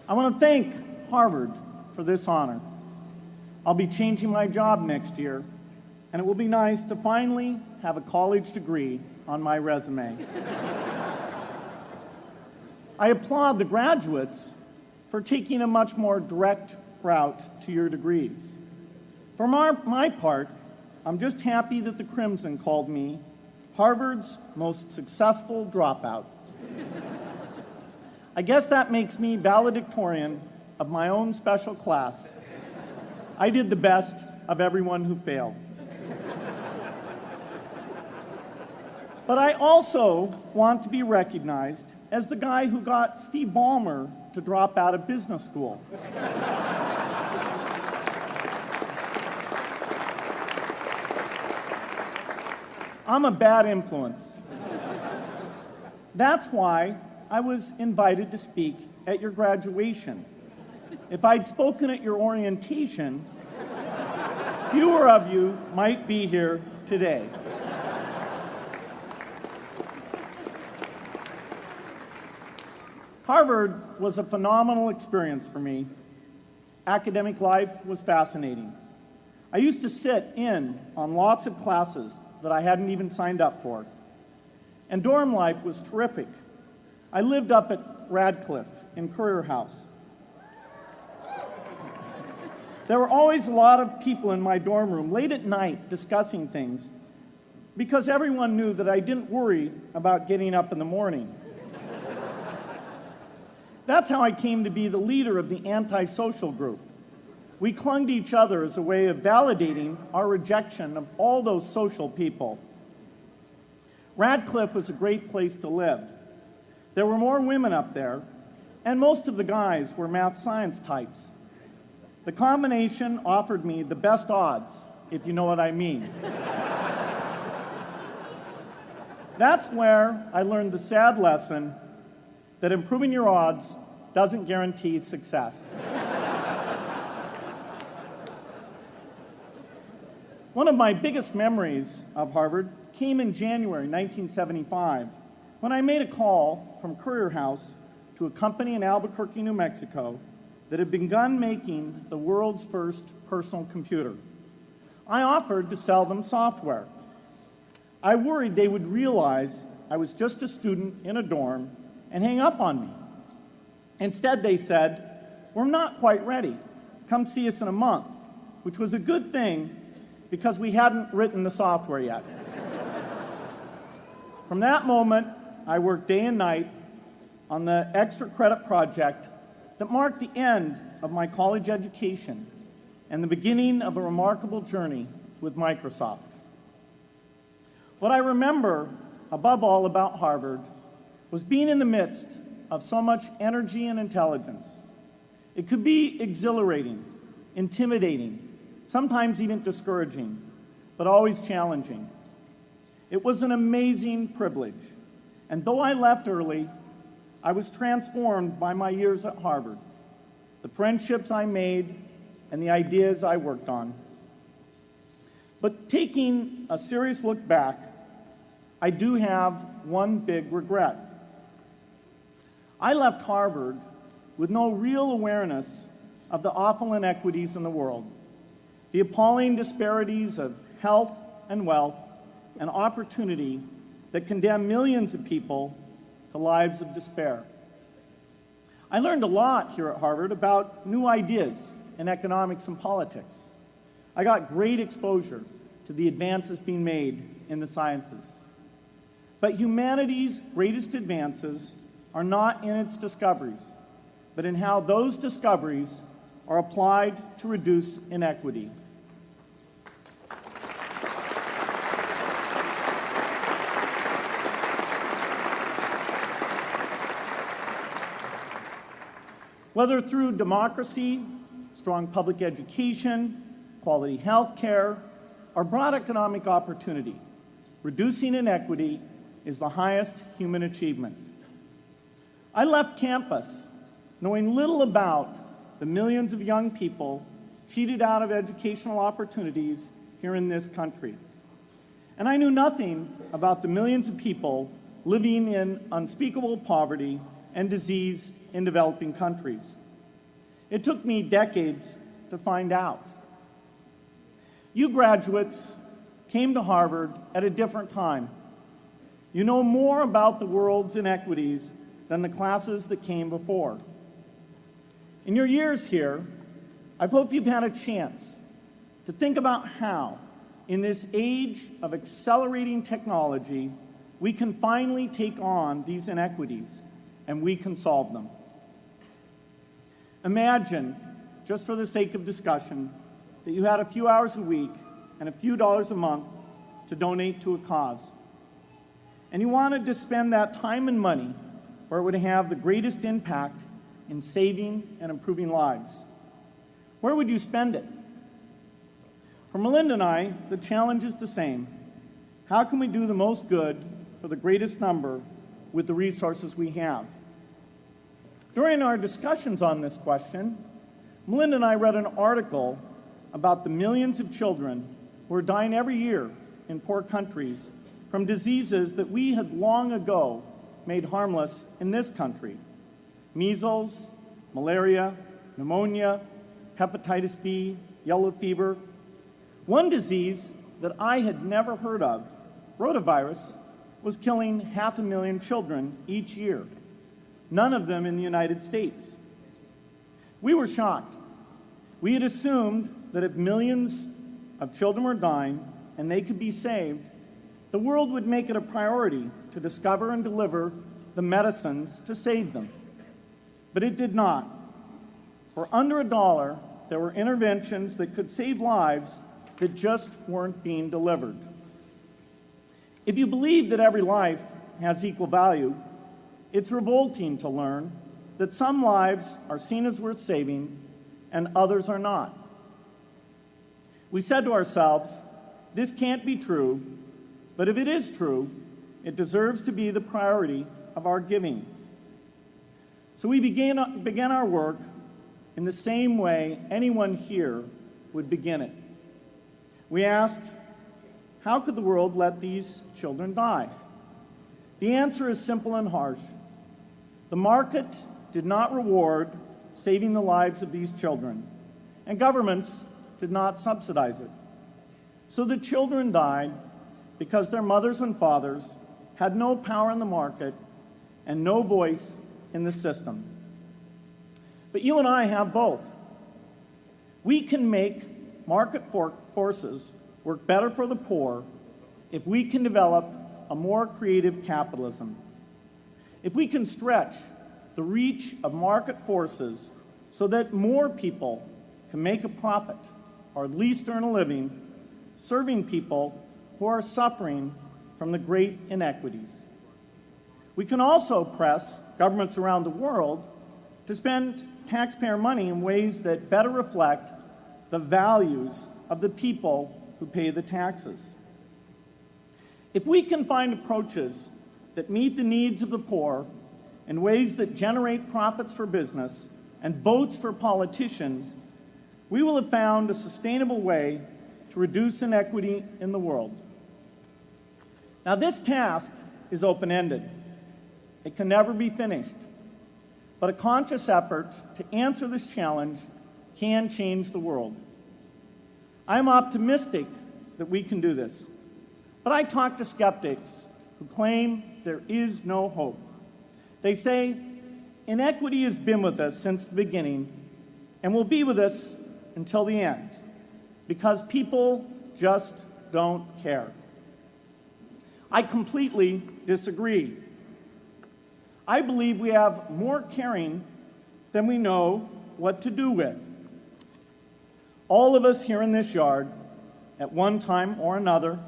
I want to thank Harvard for this honor. I'll be changing my job next year, and it will be nice to finally have a college degree on my resume. I applaud the graduates for taking a much more direct route to your degrees. For my part, I'm just happy that the Crimson called me Harvard's most successful dropout. I guess that makes me valedictorian of my own special class. I did the best of everyone who failed. But I also want to be recognized as the guy who got Steve Ballmer to drop out of business school. I'm a bad influence. That's why I was invited to speak at your graduation. If I'd spoken at your orientation, fewer of you might be here today. Harvard was a phenomenal experience for me. Academic life was fascinating. I used to sit in on lots of classes that I hadn't even signed up for. And dorm life was terrific. I lived up at Radcliffe in Currier House. There were always a lot of people in my dorm room late at night discussing things because everyone knew that I didn't worry about getting up in the morning. That's how I came to be the leader of the antisocial group. We clung to each other as a way of validating our rejection of all those social people. Radcliffe was a great place to live. There were more women up there, and most of the guys were math science types. The combination offered me the best odds, if you know what I mean. That's where I learned the sad lesson that improving your odds doesn't guarantee success. One of my biggest memories of Harvard came in January 1975 when I made a call from Currier House to a company in Albuquerque, New Mexico that had begun making the world's first personal computer. I offered to sell them software. I worried they would realize I was just a student in a dorm and hang up on me. Instead, they said, "We're not quite ready. Come see us in a month," which was a good thing because we hadn't written the software yet. From that moment, I worked day and night on the extra credit project that marked the end of my college education and the beginning of a remarkable journey with Microsoft. What I remember above all about Harvard was being in the midst of so much energy and intelligence. It could be exhilarating, intimidating, sometimes even discouraging, but always challenging. It was an amazing privilege, and though I left early, I was transformed by my years at Harvard, the friendships I made, and the ideas I worked on. But taking a serious look back, I do have one big regret. I left Harvard with no real awareness of the awful inequities in the world, the appalling disparities of health and wealth and opportunity that condemn millions of people to lives of despair. I learned a lot here at Harvard about new ideas in economics and politics. I got great exposure to the advances being made in the sciences. But humanity's greatest advances are not in its discoveries, but in how those discoveries are applied to reduce inequity. Whether through democracy, strong public education, quality health care, or broad economic opportunity, reducing inequity is the highest human achievement. I left campus knowing little about the millions of young people cheated out of educational opportunities here in this country. And I knew nothing about the millions of people living in unspeakable poverty and disease in developing countries. It took me decades to find out. You graduates came to Harvard at a different time. You know more about the world's inequities than the classes that came before. In your years here, I hope you've had a chance to think about how, in this age of accelerating technology, we can finally take on these inequities and we can solve them. Imagine, just for the sake of discussion, that you had a few hours a week and a few dollars a month to donate to a cause. And you wanted to spend that time and money where it would have the greatest impact in saving and improving lives. Where would you spend it? For Melinda and I, the challenge is the same. How can we do the most good for the greatest number with the resources we have? During our discussions on this question, Melinda and I read an article about the millions of children who are dying every year in poor countries from diseases that we had long ago made harmless in this country: measles, malaria, pneumonia, hepatitis B, yellow fever. One disease that I had never heard of, rotavirus, was killing 500,000 children each year, none of them in the United States. We were shocked. We had assumed that if millions of children were dying and they could be saved, the world would make it a priority to discover and deliver the medicines to save them. But it did not. For under $1, there were interventions that could save lives that just weren't being delivered. If you believe that every life has equal value, it's revolting to learn that some lives are seen as worth saving and others are not. We said to ourselves, this can't be true, but if it is true, it deserves to be the priority of our giving. So we began our work in the same way anyone here would begin it. We asked, how could the world let these children die? The answer is simple and harsh. The market did not reward saving the lives of these children, and governments did not subsidize it. So the children died because their mothers and fathers had no power in the market and no voice in the system. But you and I have both. We can make market forces work better for the poor if we can develop a more creative capitalism. If we can stretch the reach of market forces so that more people can make a profit, or at least earn a living, serving people who are suffering from the great inequities. We can also press governments around the world to spend taxpayer money in ways that better reflect the values of the people who pay the taxes. If we can find approaches that meet the needs of the poor in ways that generate profits for business and votes for politicians, we will have found a sustainable way to reduce inequity in the world. Now, this task is open-ended. It can never be finished. But a conscious effort to answer this challenge can change the world. I'm optimistic that we can do this. But I talk to skeptics who claim there is no hope. They say, inequity has been with us since the beginning and will be with us until the end, because people just don't care. I completely disagree. I believe we have more caring than we know what to do with. All of us here in this yard, at one time or another,